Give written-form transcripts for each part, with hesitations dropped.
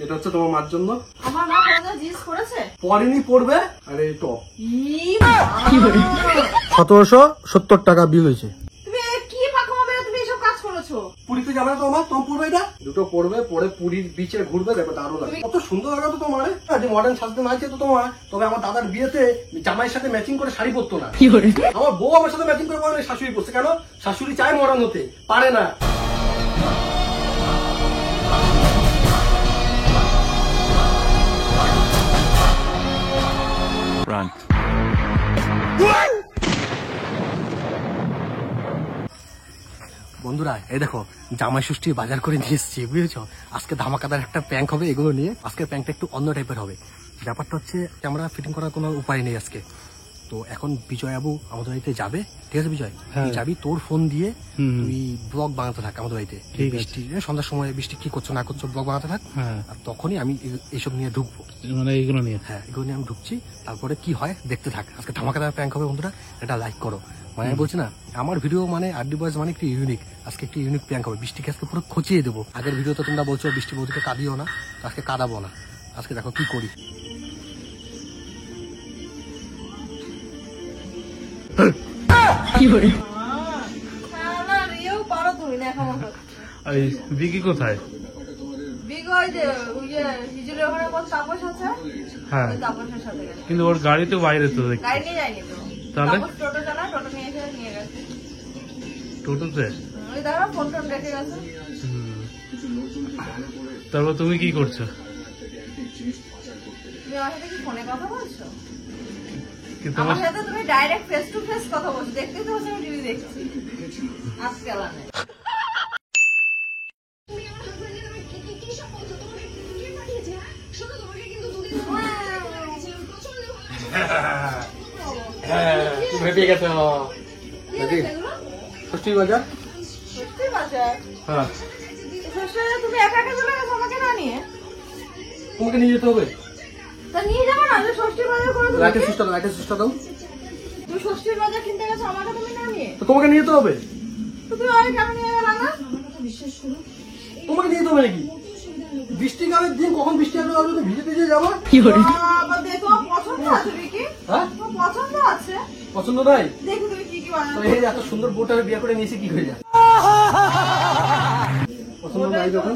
এটা হচ্ছে তোমার মার জন্য। আমার মা কোনদিন জিন্স পরেছে? পরেনি, পড়বে। আর এই টপ 1770 টাকা বিল হয়েছে। তুমি কি পাকা হবে, তুমি এসব কাজ করেছো? পুরীতে যাবে না তোমার? তোমার পড়বে এটা, দুটো পড়বে, পরে পুরীর বিচে ঘুরবে, দেখো দারুণ লাগে। কত সুন্দর লাগে তো তোমার। যে মডার্ন সাজতে আছে তো তোমার। তবে আমার দাদার বিয়েতে জামাইয়ের সাথে ম্যাচিং করে শাড়ি পরতো না। আমার বউ আমার সাথে ম্যাচিং করে পরে শাশুড়ি পরছে। কেন? শাশুড়ি চায় মডার্ন হতে, পারে না। Run. বন্ধুরা এই দেখো জামাই ষষ্ঠী বাজার করে নিয়ে এসেছি, বুঝেছো? আজকে ধামাকাদার একটা প্র্যাঙ্ক হবে এগুলো নিয়ে। আজকের প্র্যাঙ্কটা একটু অন্য টাইপের হবে। ব্যাপারটা হচ্ছে ক্যামেরা ফিটিং করার কোনো উপায় নেই আজকে। তো এখন বিজয় বাবু আমাদের বাড়িতে যাবে, ঠিক আছে বিজয়? তুই যাবি, তোর ফোন দিয়ে তুই ব্লগ বানাতে থাক আমাদের বাড়িতে। বৃষ্টি সন্ধ্যার সময় বৃষ্টি কি করছো না করছো ব্লগ বানাতে থাক। আর তখনই আমি এইসব নিয়ে ঢুকবো, মানে এইগুলো নিয়ে। হ্যাঁ এগুলো নিয়ে আমি ঢুকছি, তারপরে কি হয় দেখতে থাক। আজকে ধামাকাদার প্র্যাঙ্ক হবে বন্ধুরা, এটা লাইক করো। মানে আমি বলছি না, আমার ভিডিও মানে আরডি বয়েজ মানে একটু ইউনিক। আজকে একটু ইউনিক প্র্যাঙ্ক হবে। বৃষ্টিকে আজকে পুরো খচিয়ে দেবো। আগের ভিডিওতে তোমরা বলছো বৃষ্টি বৌদিকে কাঁদিও না, আজকে কাঁদাবো না। আজকে দেখো কি করি। পারো তুমি না এখন। বিকি কোথায়? হ্যাঁ, কিন্তু ওর গাড়ি তো বাইরে তো দেখি। তাহলে টোটো চালা, টোটো নিয়ে এসে নিয়ে গেছে। টোটোতে? ওই দাঁড়া, ফোন টোন রেখে গেছে। তারপর তুমি কি করছো? তুমি আমার সাথে কি ফোনে কথা বলছো? কিন্তু আমার সাথে তুমি ডাইরেক্ট ফেস টু ফেস কথা বলছো। দেখতেই তো হচ্ছে আমি টিভি দেখছি। আজকাল আনে ভেবে গেছে ষষ্ঠী বাজার। সত্যি বাজার? হ্যাঁ, তুমি একা একা চলে গেছো আমাকে না নিয়ে? তোমাকে নিয়ে যেতে হবে। তা নিয়ে যাবো না, ষষ্ঠী বাজার করে দেবো। লাইটের সুইচটা দাও, লাইটের সুইচটা দাও। তুমি ষষ্ঠীর বাজার কিনতে গেছো আমাকে তুমি না নিয়ে? তো তোমাকে নিয়ে যেতে হবে। তো তুমি আমাকে কেন নিয়ে গেলা না? তোমাকে নিয়ে যেতে হবে নাকি? বৃষ্টিকালের দিন কখন বৃষ্টি আসবে, তুমি ভিজে ভিজে যাবো। বাবা দেখো, পছন্দ আছে বিকি? হ্যাঁ, তোমার পছন্দ আছে? পছন্দ নাই? দেখো তুমি কি কি তো বানাবে। এই এত সুন্দর বউটারে বিয়ে করে নিয়েছি, কি হয়ে যায়? পছন্দ নাই যখন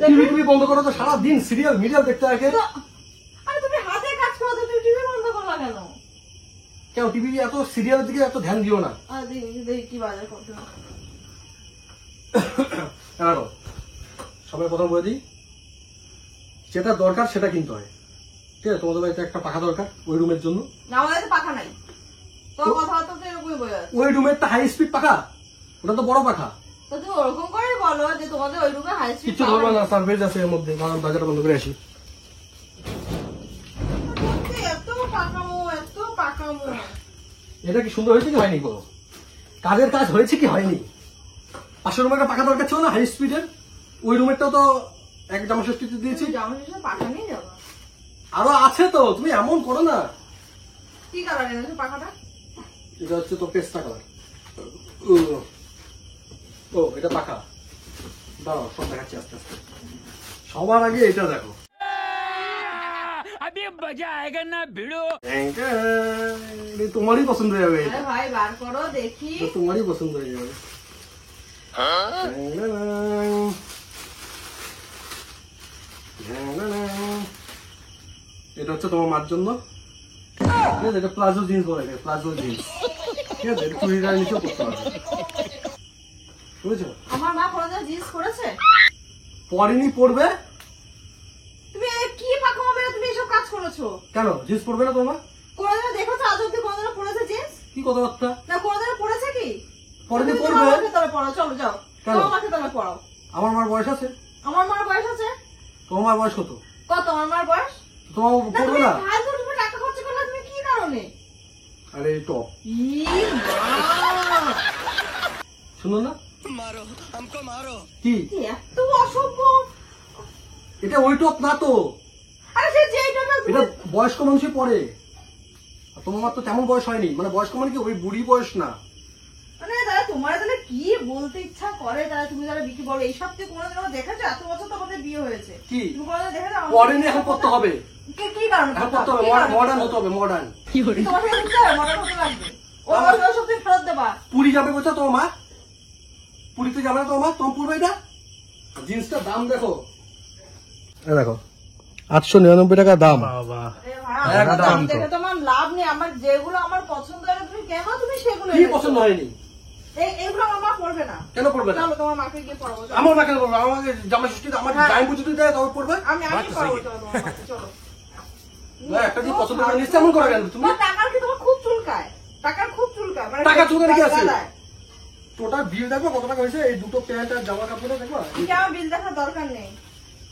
টিভি টিভি বন্ধ করো তো, সারাদিন সিরিয়াল মিডিয়াল দেখতে থাকে। আরে তুমি হাতে কাজ করো, তুমি টিভি বন্ধ করলা কেন? কেন টিভি এত সিরিয়ালের দিকে এত ধ্যান দিও না। দেখি কি বাজার করতে রাখো, সবাই প্রথম বলে দিই, যেটা দরকার সেটা কিনতে হয়, ঠিক আছে? তোমাদের বাড়িতে একটা পাখা দরকার ওই রুমের জন্য। না, আমাদের তো পাখা নাই। তোমার কথাবার্তা তো এরকমই বোঝা যাচ্ছে। ওই রুমের হাই স্পিড পাখা, ওটা তো বড় পাখা। তো তুমি ওরকম করে বলো যে তোমাদের ওই রুমে হাই স্পিড কিচ্ছু ধরবে না, সার্ভিস আছে এর মধ্যে। বাজারটা বন্ধ করে আসি। এত পাকামো, এত পাকামো। এটা কি সুন্দর হয়েছে কি হয়নি? কোনো কাজের কাজ হয়েছে কি হয়নি? 500 রুমের একটা পাখা দরকার ছিল না হাই স্পিডের? ওই রুমেরটাও তো এক জামা ষষ্ঠীতে দিয়েছি। জামা ষষ্ঠীতে পাখা নিয়ে যাবো? আরো আছে তো, তুমি এমন করো না। কি কালার এনেছো পাখাটা? এটা হচ্ছে তো পেস্তা কালার। ও এটা পাখা। দাঁড়াও, সব দেখাচ্ছি আস্তে আস্তে। সবার আগে এটা দেখো। তোমারই পছন্দ হয়ে যাবে। আরে ভাই বার করো দেখি। তোমারই পছন্দ হয়ে যাবে। এটা হচ্ছে তোমার মার জন্য, ঠিক আছে? এটা প্লাজো জিন্স বলে, প্লাজো জিন্স, ঠিক আছে? এটা 20 টাকার নিচেও করতে পারবে, বুঝেছো? আমার মা কোনদিন জিন্স পরেছে? পরেনি, পড়বে। তুমি কি পাকা হবে, তুমি এসব কাজ করেছো? কেন জিন্স পরবে না তোমার? কোনদিন দেখেছো আজ অব্দি কোনদিন পরেছে জিন্স? কি কথাবার্তা? না কোনদিন পরেছে কি? পরেনি, তুমি পড়বে। আমাকে তাহলে পড়াও, চলো যাও। কেন? আমাকে তাহলে পড়াও। আমার মার বয়স আছে। আমার মার বয়স আছে? তোমার মার বয়স কত? কত আমার মার বয়স? তোমার পড়বে না? ফালতু তুমি টাকা খরচ করলে তুমি কি কারণে? আরে টপ শুনো না, কি এত অসভ্য। এটা ওই টপ না তো, আরে যে এটা বয়স্ক মানুষই পরে। তোমার তো তেমন বয়স হয়নি, মানে বয়স্ক মানে কি ওই বুড়ি বয়স না। মানে দাদা তোমার তাহলে কি কি বলতে ইচ্ছা করে তারা, তুমি যারা বিক্রি বলো এইসব তুই কোনোদিন আমার দেখেছো? এত বছর তো আমাদের বিয়ে হয়েছে, কি তুমি কোনোদিন দেখেছো? পরে এখন করতে হবে, কি কারণে এখন করতে হবে, মডার্ন হতে হবে, মডার্ন। তোমার সাথে দিতে হবে, মডার্ন হতে লাগবে। ওসব তুমি ফেরত দেবা। পুরী যাবে বলছো তোমার মা? পুরীতে যাবে না তোমার মা? তোমার পূর্বে এটা জিন্সটার দাম দেখো, দেখো 899 টাকা দাম। বাবা আমার দাম দেখে তোমার লাভ নেই। আমার যেগুলো আমার পছন্দ হয় তুমি কেন তুমি সেগুলো কি পছন্দ হয়নি? এইগুলো আমার মা পড়বে না। কেন পড়বে না? চলো তোমার মাকে গিয়ে পড়াবো। আমার মা কেন পড়বে? আমাকে জামা ষষ্ঠীতে আমার টাইম বুঝতে দেয় তবে পড়বে। আমি পড়াবো, চলো তোমার মাকে, চলো। না, একটা যে পছন্দ করে নিচ্ছে এমন করে কেন তুমি? তোমার টাকার কি তোমার খুব চুলকায়, টাকার খুব চুলকায়, মানে টাকা চুলকানি কি আছে? দাদায়। টোটাল বিল দেখো কত টাকা হয়েছে, এই দুটো প্যান্ট আর জামা কাপড় দেখো। কি আমার বিল দেখার দরকার নেই,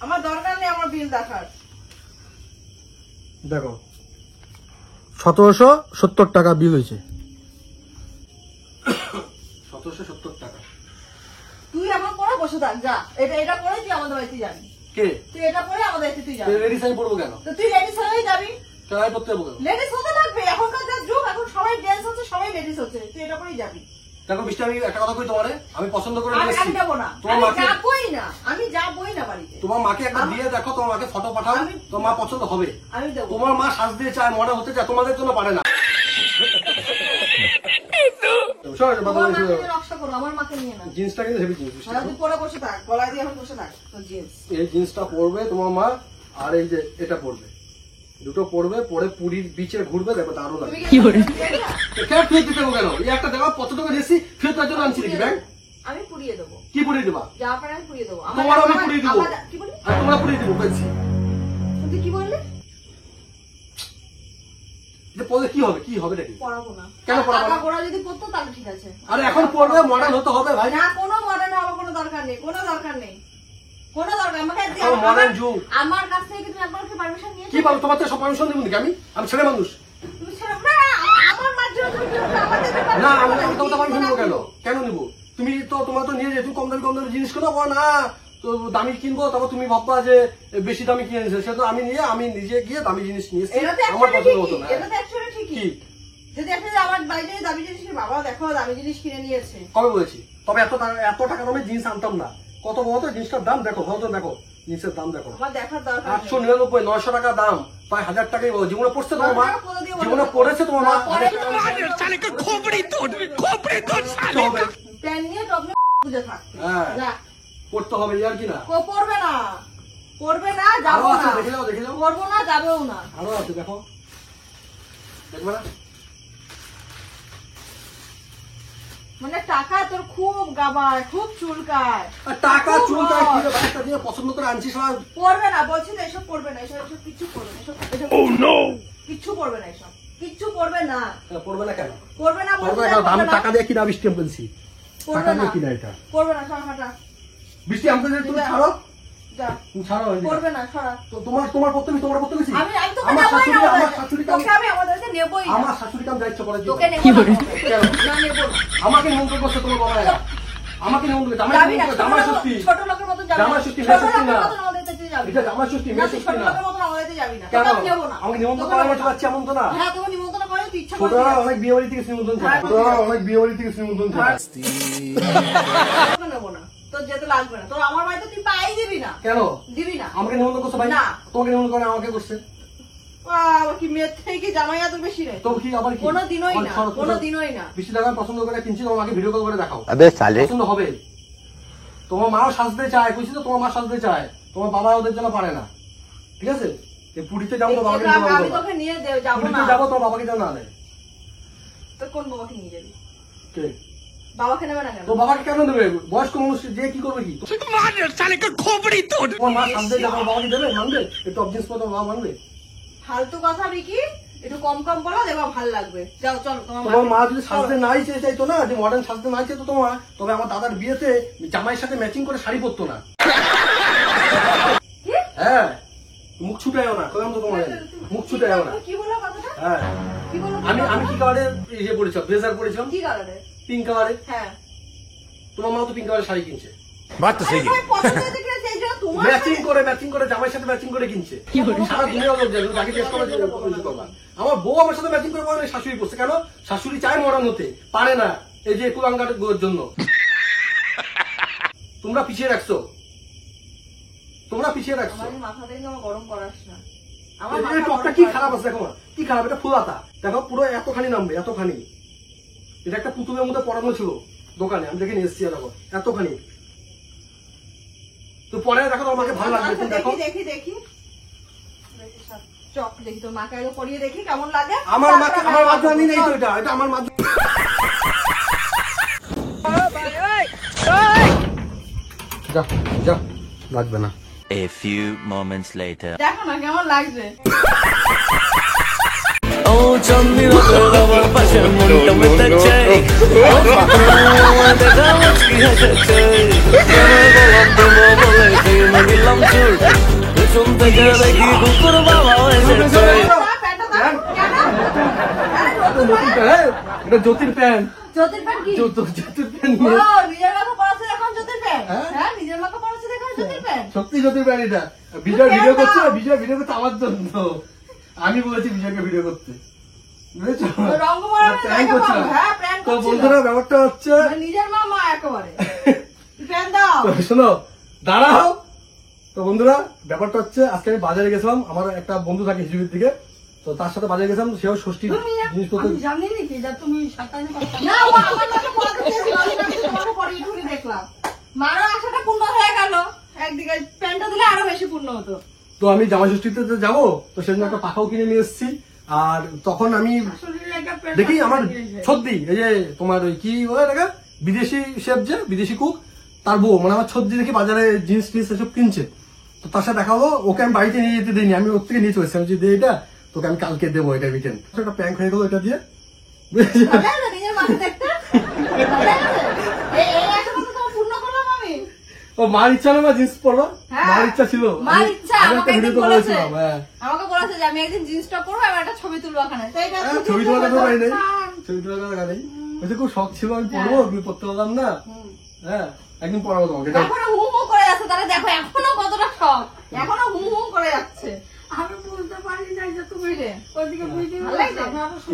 আমার দরকার নেই আমার বিল দেখার। দেখো 1770 টাকা বিল হয়েছে। 1770 টাকা। তুই আমার পরে বসে থাক, যা। এটা পরে তুই আমাদের বাড়িতে যাবি। কে? তুই এটা পরে আমাদের বাড়িতে তুই যাবি। লেডিস আমি পড়বো কেন? তো তুই লেডিস হয়েই যাবি। চালাই পড়তে যাবো কেন? লেডিস হতে থাকবে, এখনকার যা যুগ, এখন সবাই জেন্টস হচ্ছে, সবাই লেডিস হচ্ছে, তুই এটা পরেই যাবি। দেখো বৃষ্টি, আমি একটা কথা কই তোমারে, আমি পছন্দ করে আমি নিয়েছি। যাবো না, তোমার আমি মাকে, যাবোই না, আমি যাবোই না বাড়িতে। তোমার মাকে একবার দিয়ে দেখো, তোমার মাকে ফটো পাঠাও, তোমার মা পছন্দ হবে। আমি দেবো। তোমার মা সাজতে চায়, মডার্ন হতে চায়, তোমাদের জন্য পারে না। তোমার মাকে নিয়ে নকশা করো, আমার মাকে নিয়ে না। জিন্সটা কিন্তু হেভি জিন্স। সারা তুই পরে বসে থাক, গলায় দিয়ে এখন বসে থাক তোর জিন্স। এই জিন্সটা পরবে তোমার মা, আর এই যে এটা পরবে, দুটো পরবে, পরে পুরীর বিচে ঘুরবে, দেখো দারুণ তুমি লাগবে। কি করে? কেন ফেরত দিতে হবে কেন? এই একটা দেখো পছন্দ করে নিয়েছি, ফেরত তার জন্য আনছি নাকি ব্যাগ? আমি পুড়িয়ে দেবো, কি পুড়িয়ে দেবা? যা পারে আমি পুড়িয়ে দেবো। তোমার আমি পুড়িয়ে দেবো, কি বলি? আর তোমরা পুড়িয়ে দেবো পেয়েছি। তুই কি বললি? যে পরে কি হবে, কি হবে নাকি? পড়াবো না। কেন পড়াবো না? ওরা যদি করতো তাহলে ঠিক আছে। আরে এখন পড়বে, মডার্ন হতে হবে ভাই। না, কোনো মডার্ন হওয়ার কোনো দরকার নেই, কোনো দরকার নেই, কোনো দরকার। আমাকে এখন মডার্ন যুগ। আমার কাছ থেকে তুমি একবার পারমিশন নিয়েছো? কি পাবো? তোমার তো সব পারমিশন দেবো নাকি? আমি ছেলে মানুষ তুমি ছেড়ে না, আমার মার জন্য তুমি আমাদের না, আমি তোমার পারমিশন নেবো কেন? কেন নিবো? তুমি তো তোমার তো নিয়ে যে তুমি কম দামি জিনিস কেনো না, তো দামি কিনবো, তারপর তুমি ভাববা যে বেশি দামি কিনে নিয়েছে। সে তো আমি নিজে গিয়ে দামি জিনিস নিয়েছি, এটা তো আমার অ্যাকচুয়ালি পছন্দ হতো ঠিকই, না। এটা তো অ্যাকচুয়ালি ঠিকই। কি? যদি একটা যে আমার বাড়িতে দামি জিনিস কিনে, বাবা দেখো দামি জিনিস কিনে নিয়েছে। কবে বলেছি? তবে এত টাকা দামে জিন্স আনতাম না। কত বলতো জিন্সটার দাম দেখো, বলতো দেখো জিন্সের দাম দেখো, আমার দেখার দরকার নেই। 899 900 টাকা দাম, প্রায় 1000 টাকাই জীবনে পড়ছে তোমার মা, জীবনে পড়েছে তোমার মা। প্ল্যান নিয়ে টপনে বুঝে থাক। হ্যাঁ, যা, পড়তে হবে আর কি না। পড়বে না, পড়বে না, আরো যাবো আছে, না, দেখে যাও, দেখে যাও, করবো না, যাবেও না। আরো আছে দেখো, দেখবে না? মানে টাকা তোর খুব গাবায়, খুব চুলকায়। আর টাকা খুব চুলকায় কি হয়। রে ভাই? একটা দিয়ে পছন্দ করে আনছিস না? পড়বে না, বলছি তো এসব পড়বে না, এসব কিচ্ছু পড়বে না, এসব কিচ্ছু পড়বে না, এসব কিচ্ছু পড়বে না, পড়বে না কেন? পড়বে না, পড়বে বলছি না না, কেন? আমি পড়বে না, টাকা দিয়ে কিনা বৃষ্টি আমি বলছি, টাকা পড়বে দিয়ে না, কিনা এটা পড়বে না, সর হাঁটা, বৃষ্টি আমাকে তুমি ছাড়ো, যা, তুমি ছাড়ো এই যে। পড়বে না, সরা। তো তোমার পড়তে গেছি। আমি তোকে আমার নেবই না, শাশুড়ি তোকে আমি আমাদের কাছে নেবই না, আমার শাশুড়ি কাম দায়িত্ব করে তোকে নেবো না, কেন? না নেবো না। আমাকে নিমন্ত্রণ করছে তোমার বাবা, আমাকে নিমন্ত্রণ করছে, যাবি না, জামাই ষষ্ঠী, ছোট লোকের মতন যাবি না, জামাই ষষ্ঠী, ছোট মেয়ে ষষ্ঠী লোকের না। মতন আমাদের কাছে যাবি এটা না। জামাই ষষ্ঠী, না, মেয়ে তুই ষষ্ঠী ছোট না। লোকের মতন আমাদের কাছে যাবি না, কেন? তোকে আমি নেবো না। আমাকে নিমন্ত্রণ তোকে করার নেবো মতো না। পাচ্ছি এমন তো না। হ্যাঁ, তোমার নিমন্ত্রণ করে তুই ইচ্ছা ছোটরা করে অনেক বিয়ে বাড়ি থেকে নিমন্ত্রণ করে, হ্যাঁ, ছোটরা অনেক বিয়ে বাড়ি থেকে নিমন্ত্রণ করে। তোকে নেবো না, তোর যেতে লাগবে না, তোর আমার বাড়িতে তুই পাই দিবি না, কেন? দিবি না। আমাকে নিমন্ত্রণ করছে ভাই? না। তোমাকে নিমন্ত্রণ করে আমাকে করছে, বাবা, কি মেয়ের থেকে কি জামাই এত বেশি রে? তো কি আবার কি? কোনো দিনই আমার না, শরৎ কোনো পূজা- দিনই না। বৃষ্টি টাকা পছন্দ করে কিনছি, তোমার মাকে ভিডিও কল করে দেখাও, अबे साले পছন্দ হবে। তোমার মাও সাজতে চায়, বুঝছি তো, তোমার মা সাজতে চায়, তোমার বাবা ওদের জন্য পারে না, ঠিক আছে? এই পুরীতে যাবো তো বাবাকে এটা নিয়ে আমি যাবো, তোকে নিয়ে যাবো না। পুরীতে যাবো তোমার বাবাকে যেন না নেয়। তো কোন বাবাকে নিয়ে যাবি? কে? বাবাকে নেবে না কেন? তো বাবাকে কেন দেবে? বয়স্ক মানুষ যে কি করবে কি? তোমার মা সাজতে যাবো, বাবাকে দেবে, মানবে? একটু অবজেন্স করে তোমার বাবা মানবে? ফালতু কথা বিকি, একটু কম কম বলো, দেখবা ভাল লাগবে। যাও চলো, তোমার তোমার মা যদি চলো। সাজতে নাই চাইতো না, যে মডার্ন সাজতে নাই চাইতো তোমার, তবে আমার দাদার বিয়েতে জামাইয়ের সাথে ম্যাচিং করে শাড়ি পরতো না। কি? হ্যাঁ, মুখ ছুটাইও না, কইলাম তো তোমার, মুখ ছুটাইও না। কি বললো কথাটা? হ্যাঁ, কি বললো? আমি কি কালারের ইয়ে পরেছিলাম, ব্লেজার পরেছিলাম, কি কালারে? পিঙ্ক কালারের। হ্যাঁ, তোমার মাও তো পিঙ্ক কালারের শাড়ি কিনছে, बात तो আরে सही है ভাই, পছন্দ হয়েছে কিনা সেই জন্য তোমার ম্যাচিং করে জামাইয়ের সাথে ম্যাচিং করে কিনছে। সারা দুনিয়া লোক যাবে, যাকে টেস্ট করা করবা। আমার বউ আমার সাথে ম্যাচিং করে পরে শাশুড়ি করছে, কেন? শাশুড়ি চায় মডার্ন হতে, পারে না, এই যে কুলাঙ্গার জন্য। তোমরা পিছিয়ে রাখছো, তোমরা পিছিয়ে রাখছো। আমার এই মাথা থেকে আমার গরম করাস না। আমার এই মাথা টপটা গরম কি করাস খারাপ না। আছে দেখো না, কি খারাপ, এটা ফুলাতা দেখো, পুরো এতখানি নামবে, এতখানি। এটা একটা পুতুলের মধ্যে পড়ানো ছিল দোকানে, আমি দেখে নিয়ে এসেছি, দেখো এতখানি। তো পরে দেখো তো আমাকে ভালো লাগবে, আচ্ছা, তুমি দেখো। দেখি দেখি দেখি সব চক দেখি তোর মাকে আগে পরিয়ে দেখি কেমন লাগে। আমার তারপরে আমার আমি মাধ্যমে নেই তো, চল। এটা আমার মাধ্যমে। যা যা, লাগবে না। A few moments later. দেখো না কেমন লাগছে। ও চাঁদনি রাতের আমার পাশে মনটা মেতেছে, দেখা মুচকি হেসেছে, বললাম দেবো বলে দিয়ে দিলাম চুল, পেছন থেকে দেখি কুকুর বাবা এসেছে। প্যান্টটা দাও। কেন? আরে নতুন প্যান্ট, এটা জ্যোতির প্যান্ট, জ্যোতির প্যান্ট কি? জ্যোতির প্যান্ট ও, নিয়ে। নিজের মাকে পড়াচ্ছে এখন জ্যোতির প্যান্ট। হ্যাঁ? হ্যাঁ, নিজের মাকে পড়াচ্ছে এখন জ্যোতির প্যান্ট। সত্যি জ্যোতির প্যান্ট এটা। বিজয় ভিডিও করছে, বিজয় ভিডিও করছে আমার জন্য, আমি বলেছি বিজয়কে ভিডিও করতে, বুঝেছো? রঙ্গমহলে প্র্যাঙ্ক দেখাবো। করছিলাম। হ্যাঁ, প্র্যাঙ্ক তো করছিলাম। বন্ধুরা ব্যাপারটা হচ্ছে, মানে নিজের মামা একেবারে। প্যান্ট দাও। তো শোনো, দাঁড়াও। তো বন্ধুরা ব্যাপারটা হচ্ছে, আজকে আমি বাজারে গেছিলাম, আমার একটা বন্ধু থাকে হিজুবির দিকে, তো তার সাথে বাজারে গেছিলাম, সেও ষষ্ঠী জিনিসপত্র। আমি জানি নাকি যে তুমি সাতানে কথা। না, ও আমার মাকে পড়াতে চেয়েছিল, আমি ভাবছি তোমাকে পড়িয়ে ঠুরি দেখলাম। মারও আশাটা পূর্ণ হয়ে গেল। একদিকে প্যান্টটা দিলে আরো বেশি পূর্ণ হতো। তো আমি জামা ষষ্ঠীতে তো যাবো, তো সেজন্য একটা পাখাও কিনে নিয়ে এসেছি। আর তখন আমি শরীরে একটা প্যান্ট দেখি আমার কিনে নিয়ে এসে। ছদ্দি, এই যে তোমার ওই কি বলে দেখা, বিদেশি শেফ, যে বিদেশি কুক, তার বউ, মানে আমার ছদ্দি দেখি বাজারে জিন্স টিন্স এসব কিনছে। তো তার সাথে দেখা হলো, ওকে আমি বাড়িতে নিয়ে যেতে দিইনি, আমি ওর থেকে নিয়ে চলে এসেছি, আমি যে দে এটা তোকে আমি কালকে দেবো, এটা উইকেন্ড। একটা প্র্যাঙ্ক হয়ে গেলো এটা দিয়ে, বুঝেছো? ভালো লাগলো নিজের মাকে দেখতে? ভালো লাগছে? এই আশাটা তো তোমার পূর্ণ করলাম আমি। ও মার ইচ্ছা না জিন্স পরবা, হ্যাঁ। মার ইচ্ছা ছিল, মার ইচ্ছা, আমি আমাকে একটা একদিন ভিডিওতে বলেছে। বলেছিলাম। হ্যাঁ, আমাকে বলেছে যে আমি একদিন জিন্সটা পরবো, আমি একটা ছবি তুলবো ওখানে। তো এটা হ্যাঁ, ছবি তোলার কথা পাই নাই, ছবি তোলার কথা পাই নাই। বলছে খুব শখ ছিল আমি পরবো, কিন্তু পরতে পারলাম না। হ্যাঁ, একদিন পরাবো তোমাকে, যাও। এখনো হু হু করে যাচ্ছে, তাহলে দেখো এখনো কতটা শখ, এখনো হু হু করে যাচ্ছে। আমি বুঝতে পারি না যে তুমি রে ওইদিকে বুঝতে ভালো লাগছে।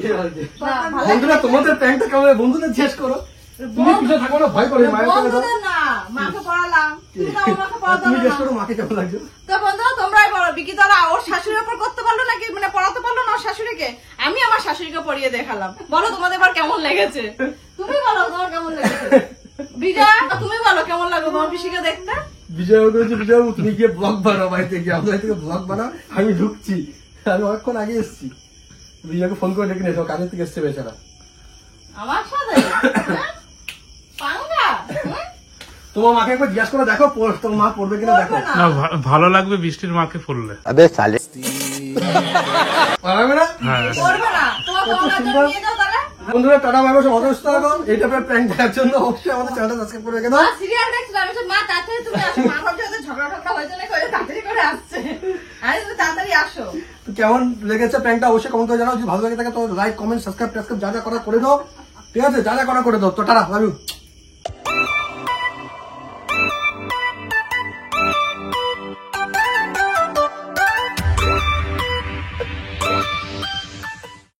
এই আর কি। না, ভালো বন্ধুরা লাগছে। তোমাদের প্র্যাঙ্কটা কেমন, বন্ধুদের জিজ্ঞেস করো, তুমি পিছনে থাকো না, ভয় করে মায়ের কথা। বন্ধুদের না, মাকে পড়ালাম, তুমি তো আমার মাকে পড়াতে তুমি পারো জিজ্ঞেস না। করো মাকে কেমন লাগছে। তো বন্ধুরা তোমরাই বলো, বিকিতলা ওর শাশুড়ির উপর করতে পারলো নাকি, মানে পড়াতে পারলো না ওর শাশুড়িকে, আমি আমার শাশুড়িকে পড়িয়ে দেখালাম। বলো তোমাদের এবার কেমন লেগেছে, তুমি বলো তোমার কেমন লেগেছে। বিজয় তুমি বলো কেমন লাগলো তোমার পিসিকে দেখতে। বিজয় বলছে, বিজয় বাবু, তুমি গিয়ে ব্লগ বানাও, বাড়িতে গিয়ে আমাদের বাড়ি থেকে ব্লগ বানাও, আমি ঢুকছি, আমি অনেকক্ষণ আগে এসেছি। বিজয়কে ফোন করে ডেকে নিয়ে এসো, কাজের থেকে এসছে বেচারা। আমার সাথে হ্যাঁ? পাঙ্গা হুম? তোমার মাকে একবার জিজ্ঞাসা করে দেখো, তোমার মা পড়বে কিনা দেখো। করবে না। না ভালো লাগবে বৃষ্টির মাকে ফুললে। পারবে না। হ্যাঁ করবে না, তোমার কত তোমার সুন্দর। নিয়ে যাও তাহলে। বন্ধুরা টাটা, বাই বাই, সবাই সুস্থ থাকো। এই টাইপের প্র্যাঙ্ক দেখার জন্য অবশ্যই আমাদের চ্যানেলটা সাবস্ক্রাইব করে রেখে দাও। মা সিরিয়াল দেখছো, আমি তো মা তাড়াতাড়ি তুমি আসো, মা ভাবছে হয়তো ঝগড়া টগড়া হয়েছে নাকি, ওই তাড়াতাড়ি করে আসছে। আরে তুমি তাড়াতাড়ি আসো। তো কেমন লেগেছে প্র্যাঙ্কটা অবশ্যই কমেন্ট করে জানাও। যদি ভালো লাগে থাকে তো লাইক, কমেন্ট, সাবস্ক্রাইব, যা যা করা করে দাও, ঠিক আছে? যা যা করা করে দাও। তো টাটা, লাভ ইউ।